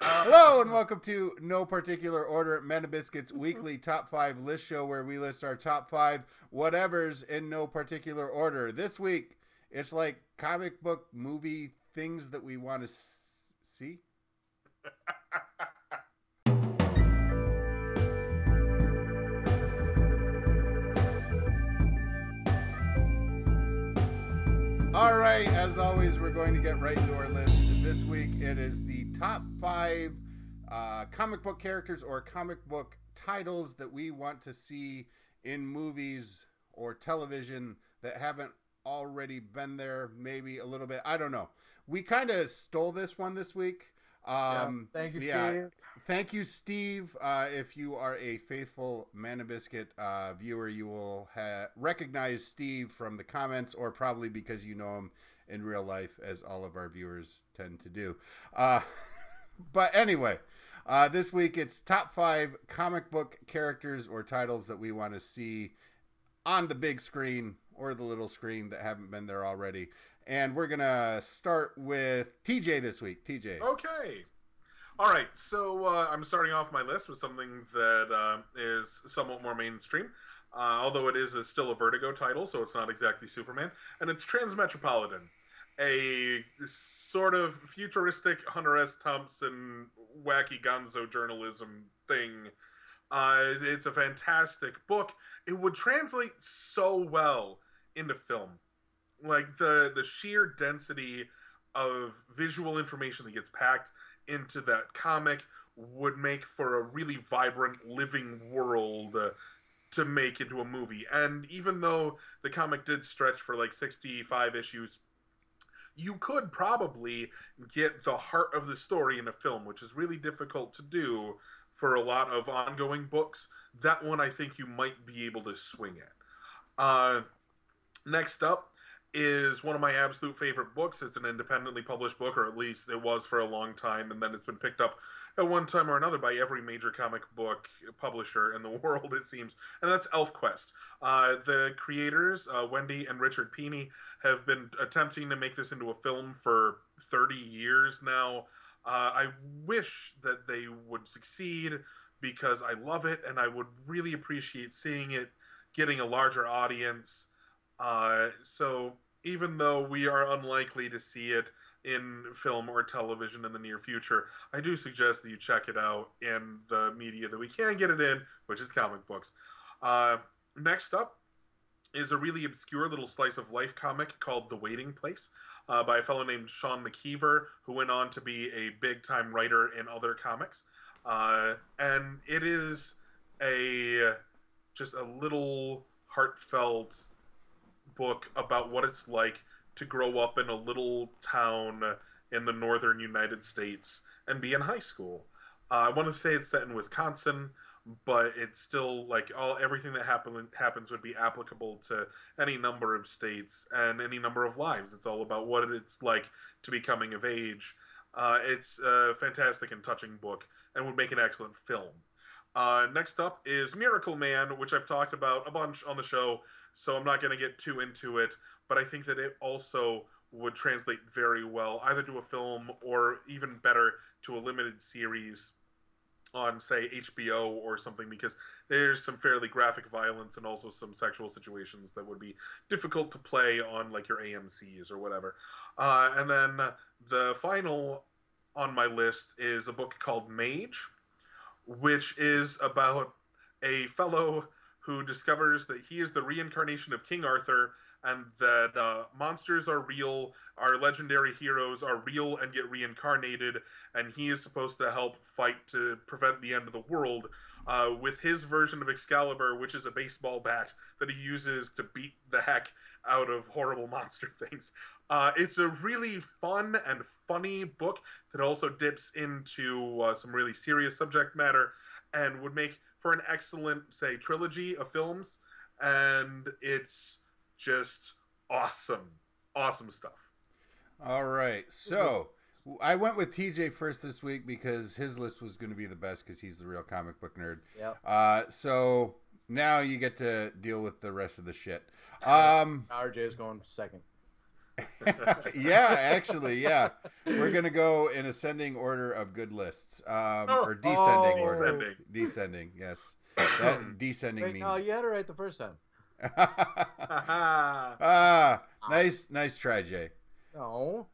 Hello and welcome to No Particular Order, Men of Biscuits weekly top 5 list show where we list our top 5 whatevers in no particular order. This week, it's like comic book movie things that we want to see. All right, as always, we're going to get right into our list. This week, it is the top 5 comic book characters or comic book titles that we want to see in movies or television that haven't already been there, maybe a little bit. I don't know. We kind of stole this one this week. Thank you, Yeah, Steve. thank you, Steve. If you are a faithful Man of Biscuit viewer, you will recognize Steve from the comments, or probably because you know him in real life, as all of our viewers tend to do. But anyway, this week it's top 5 comic book characters or titles that we want to see on the big screen or the little screen that haven't been there already. And we're going to start with TJ this week. TJ. Okay. All right. So I'm starting off my list with something that is somewhat more mainstream, although it is still a Vertigo title, so it's not exactly Superman. And it's Transmetropolitan, a sort of futuristic Hunter S. Thompson wacky gonzo journalism thing. It's a fantastic book. It would translate so well into film. Like the sheer density of visual information that gets packed into that comic would make for a really vibrant living world to make into a movie. And even though the comic did stretch for like 65 issues, you could probably get the heart of the story in a film, which is really difficult to do for a lot of ongoing books. That one I think you might be able to swing at. Next up is one of my absolute favorite books. It's an independently published book, or at least it was for a long time, and then it's been picked up at one time or another by every major comic book publisher in the world, it seems, and that's ElfQuest. The creators, Wendy and Richard Pini, have been attempting to make this into a film for 30 years now. I wish that they would succeed because I love it, and I would really appreciate seeing it getting a larger audience. So even though we are unlikely to see it in film or television in the near future, I do suggest that you check it out in the media that we can get it in, which is comic books. Next up is a really obscure little slice of life comic called The Waiting Place, by a fellow named Sean McKeever, who went on to be a big-time writer in other comics. And it is just a little heartfelt book about what it's like to grow up in a little town in the northern United States and be in high school. I want to say it's set in Wisconsin, but it's still like everything that happens would be applicable to any number of states and any number of lives. It's all about what it's like to be coming of age. It's a fantastic and touching book and would make an excellent film. Next up is Miracle Man, which I've talked about a bunch on the show, so I'm not going to get too into it, but I think that it also would translate very well, either to a film or even better to a limited series on, say, HBO or something, because there's some fairly graphic violence and also some sexual situations that would be difficult to play on, like, your AMCs or whatever. And then the final on my list is a book called Mage, which is about a fellow who discovers that he is the reincarnation of King Arthur and that monsters are real, our legendary heroes are real and get reincarnated, and he is supposed to help fight to prevent the end of the world with his version of Excalibur, which is a baseball bat that he uses to beat the heck out of horrible monster things. It's a really fun and funny book that also dips into some really serious subject matter and would make for an excellent, say, trilogy of films. And it's just awesome. Awesome stuff. All right. So I went with TJ first this week because his list was going to be the best because he's the real comic book nerd. Yep. So now you get to deal with the rest of the shit. RJ is going second. Yeah, actually, yeah. We're gonna go in ascending order of good lists, or descending order. Descending, yes. That descending Wait, means. no, you had it right the first time. Nice try, Jay. No.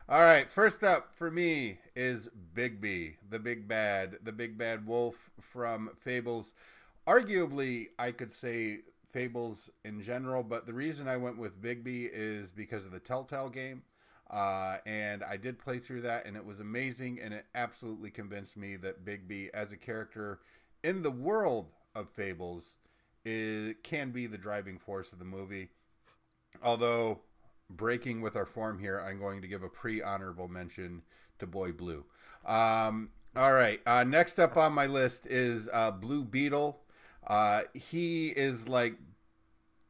All right, first up for me is Bigby, the big bad wolf from Fables. Arguably, I could say Fables in general, but the reason I went with Bigby is because of the Telltale game. And I did play through that, and it was amazing, and it absolutely convinced me that Bigby, as a character in the world of Fables, can be the driving force of the movie. Although, breaking with our form here, I'm going to give a pre-honorable mention to Boy Blue. All right, next up on my list is Blue Beetle. He is like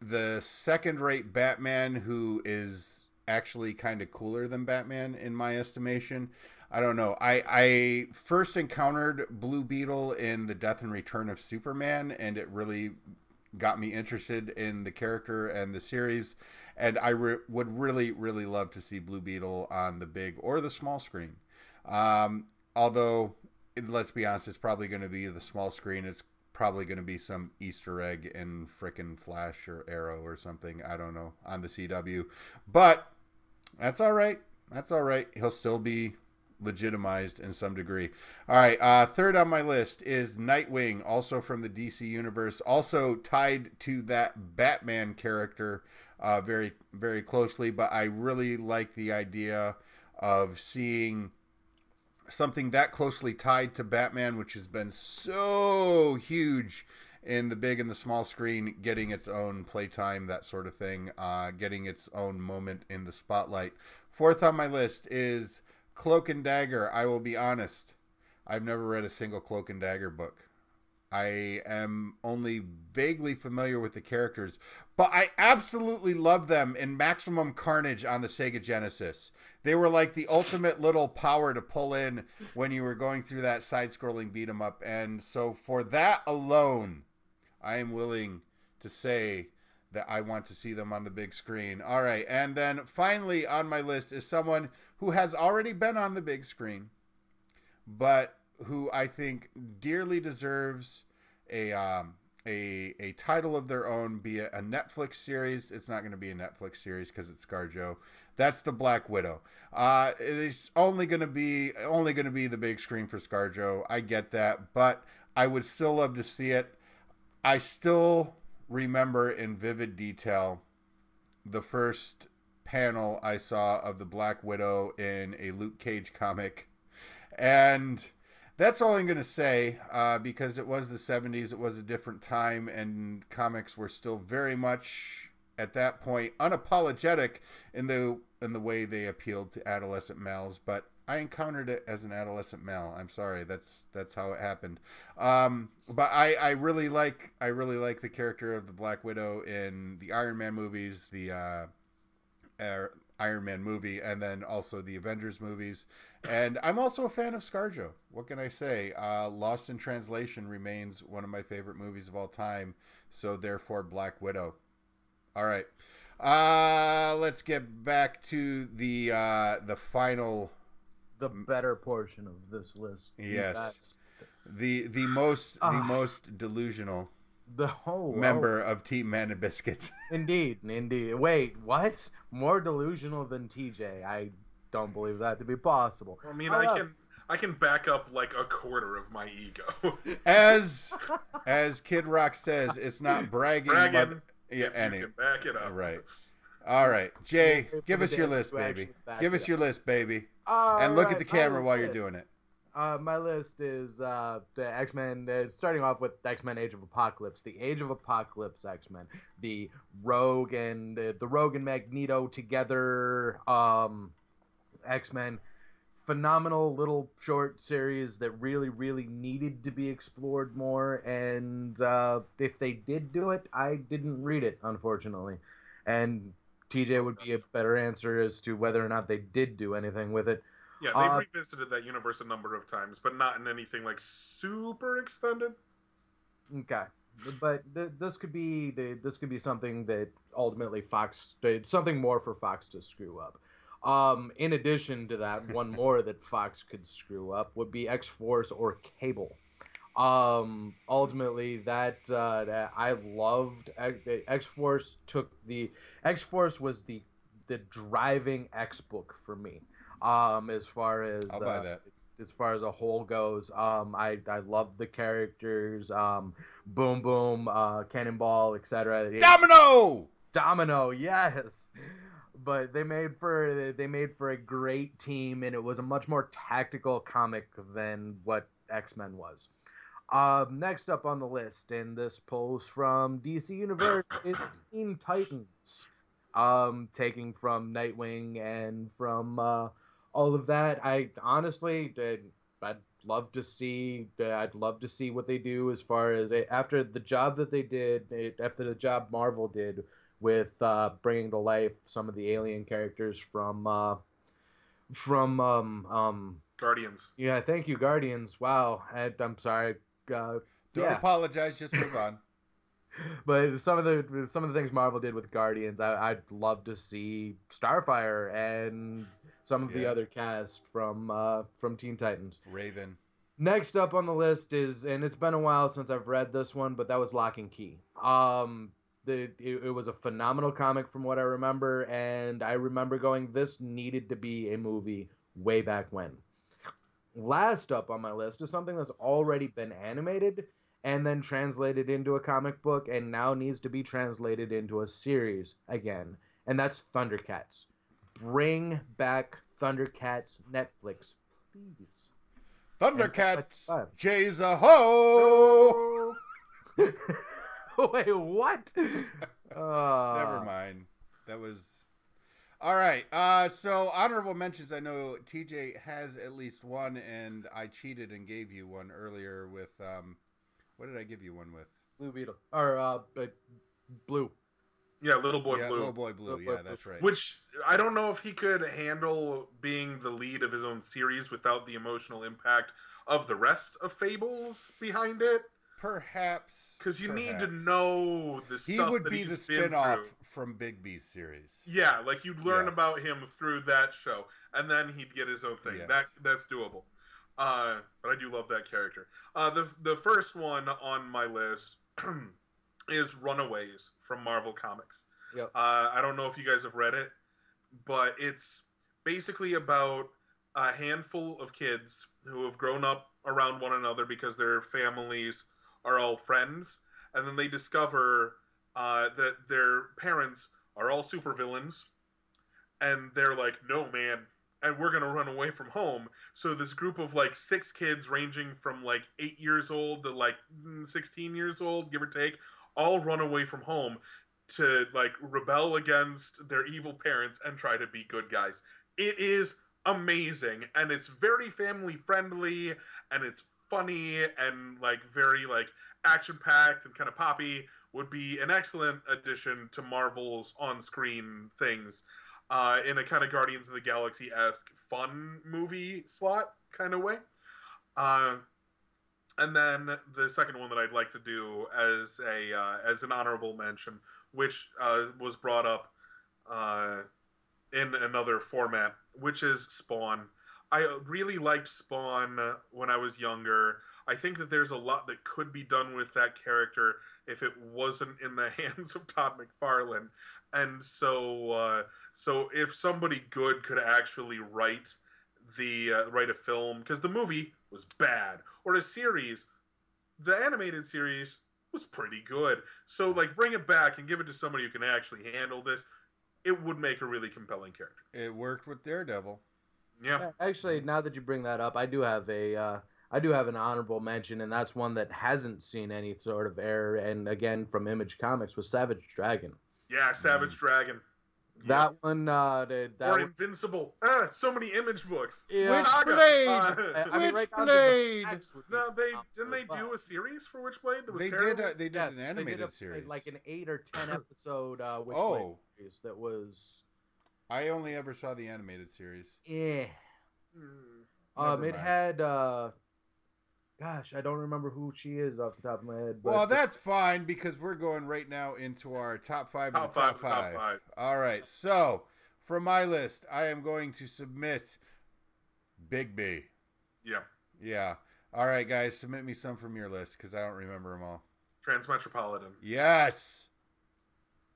the second-rate Batman who is actually kind of cooler than Batman in my estimation. I don't know. I first encountered Blue Beetle in The Death and Return of Superman, and it really got me interested in the character and the series. And I would really, really love to see Blue Beetle on the big or the small screen. Although, let's be honest, it's probably going to be the small screen. It's probably going to be some Easter egg in frickin' Flash or Arrow or something. I don't know, on the CW. But that's all right. That's all right. He'll still be legitimized in some degree. All right, third on my list is Nightwing, also from the DC universe, also tied to that Batman character very, very closely, but I really like the idea of seeing something that closely tied to Batman, which has been so huge in the big and the small screen, getting its own playtime, that sort of thing, getting its own moment in the spotlight. Fourth on my list is Cloak and Dagger. I will be honest, I've never read a single Cloak and Dagger book. I am only vaguely familiar with the characters, but I absolutely love them in Maximum Carnage on the Sega Genesis. They were like the ultimate little power to pull in when you were going through that side-scrolling beat-em-up. And so for that alone, I am willing to say that I want to see them on the big screen. All right, and then finally on my list is someone who has already been on the big screen, but who I think dearly deserves a title of their own, be it a Netflix series. It's not going to be a Netflix series because it's ScarJo. That's the Black Widow. It's only going to be the big screen for ScarJo. I get that, but I would still love to see it. I still remember in vivid detail the first panel I saw of the Black Widow in a Luke Cage comic, and that's all I'm going to say, because it was the 70s, it was a different time, and comics were still very much, at that point, unapologetic in the way they appealed to adolescent males, but I encountered it as an adolescent male. I'm sorry, that's how it happened. But I really like the character of the Black Widow in the Iron Man movies, the Iron Man movie, and then also the Avengers movies. And I'm also a fan of ScarJo. What can I say? Lost in Translation remains one of my favorite movies of all time, so therefore Black Widow. All right. Let's get back to the final, the better portion of this list. Yes. The most delusional member of Team Man and Biscuits. Indeed. Wait, what? More delusional than TJ? I don't believe that to be possible. I mean, I can back up like a quarter of my ego. As Kid Rock says, it's not bragging. But, yeah, if you can back it up. Right. All right, Jay, give us your list, baby. Give us your list, baby. And look at the camera while you're doing it. My list is the X-Men, starting off with X-Men Age of Apocalypse, the Age of Apocalypse X-Men, the Rogue and Magneto together X-Men. Phenomenal little short series that really, really needed to be explored more, and if they did do it, I didn't read it, unfortunately. And TJ would be a better answer as to whether or not they did do anything with it. Yeah, they've revisited that universe a number of times, but not in anything like super extended. Okay. but this could be something that ultimately Fox something more for Fox to screw up. In addition to that, one more that Fox could screw up would be X-Force or Cable. Ultimately, that I loved X-Force. X-Force was the driving X book for me. As far as I'll buy that. As far as a whole goes, I love the characters. Boom Boom, Cannonball, etc. Domino, yes. But they made for a great team, and it was a much more tactical comic than what X-Men was. Next up on the list, and this pulls from DC Universe, is Teen Titans. Taking from Nightwing and from all of that. I'd love to see what they do as far as after the job Marvel did with bringing to life some of the alien characters from Guardians. Yeah, thank you, Guardians. Wow, I'm sorry. Don't apologize. Just move on. But some of the things Marvel did with Guardians, I'd love to see Starfire and some of the other cast from Teen Titans. Raven. Next up on the list is, and it's been a while since I've read this one, but that was Lock and Key. It was a phenomenal comic from what I remember, and I remember going, this needed to be a movie way back when. Last up on my list is something that's already been animated and then translated into a comic book and now needs to be translated into a series again, and that's Thundercats. Bring back Thundercats Netflix, please. Thundercats, Jay's a ho! Wait, what? Never mind. That was... All right, so honorable mentions. I know TJ has at least one, and I cheated and gave you one earlier with... what did I give you one with? Blue Beetle. Or, Blue. Yeah, Little Boy Blue. Little Boy Blue, yeah, that's right. Which, I don't know if he could handle being the lead of his own series without the emotional impact of the rest of Fables behind it. Perhaps. Because you need to know the stuff that he's been through. He would be the spin-off from Bigby's series. Yeah, like you'd learn about him through that show, and then he'd get his own thing. Yes. That's doable. But I do love that character. The first one on my list is Runaways from Marvel Comics. Yep. I don't know if you guys have read it, but it's basically about a handful of kids who have grown up around one another because their families are all friends, and then they discover that their parents are all supervillains, and they're like, no, man, and we're going to run away from home. So this group of, 6 kids ranging from, 8 years old to, 16 years old, give or take, all run away from home to, rebel against their evil parents and try to be good guys. It is amazing, and it's very family-friendly, and it's funny, and, very, action-packed and kind of poppy. Would be an excellent addition to Marvel's on-screen things. In a kind of Guardians of the Galaxy-esque fun movie slot kind of way. And then the second one that I'd like to do as an honorable mention, which was brought up in another format, which is Spawn. I really liked Spawn when I was younger. I think that there's a lot that could be done with that character if it wasn't in the hands of Todd McFarlane. And so if somebody good could actually write a film, because the movie was bad, or a series, the animated series was pretty good. So bring it back and give it to somebody who can actually handle this. It would make a really compelling character. It worked with Daredevil. Yeah. Actually, now that you bring that up, I do have an honorable mention, and that's one that hasn't seen any sort of air, and again from Image Comics, was Savage Dragon. Yeah, Savage Dragon. That one, or Invincible. So many Image books. Yeah. Witchblade. Witchblade. No, didn't they do a series for Witchblade that was they terrible? They did an animated series, like an 8 or 10 episode Witchblade series that was. I only ever saw the animated series. Yeah. It Gosh, I don't remember who she is off the top of my head. But Well, that's fine because we're going right now into our top five of the top five. All right. So, for my list, I am going to submit Big B. Yeah. Yeah. All right, guys, submit me some from your list because I don't remember them all. Transmetropolitan. Yes.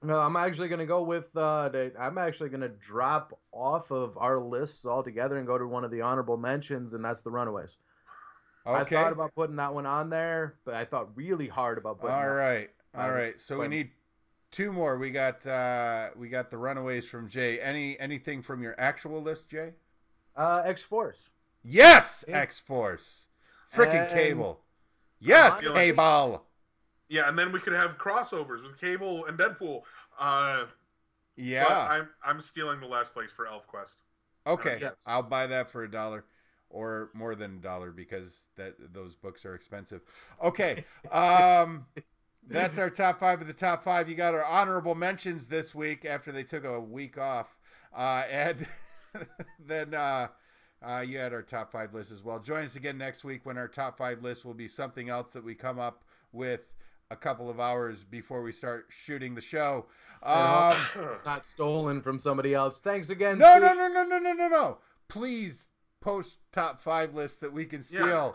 No, I'm actually going to go with, I'm actually going to drop off of our lists altogether and go to one of the honorable mentions, and that's The Runaways. Okay. I thought about putting that one on there, but I thought really hard about putting All that. All right. So we need two more. We got The Runaways from Jay. Anything from your actual list, Jay? X-Force. Yes, Yeah. X-Force. Freaking Cable. Yes, Cable. Yeah, and then we could have crossovers with Cable and Deadpool. Yeah. But I'm stealing the last place for ElfQuest. Okay. Yes. I'll buy that for $1 or more than $1 because those books are expensive. Okay. That's our top five of the top five. You got our honorable mentions this week after they took a week off. And then you had our top five list as well. Join us again next week when our top five list will be something else that we come up with a couple of hours before we start shooting the show. Not stolen from somebody else. Thanks again. No. Please post top five lists that we can steal.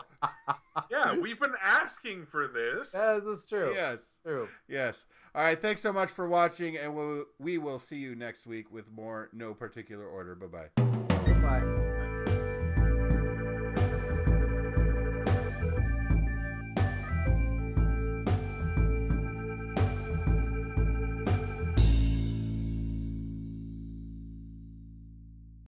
Yeah, we've been asking for this. Yeah, this is true. Yes. True. Yes. All right. Thanks so much for watching, and we will see you next week with more No Particular Order. Bye-bye. Bye.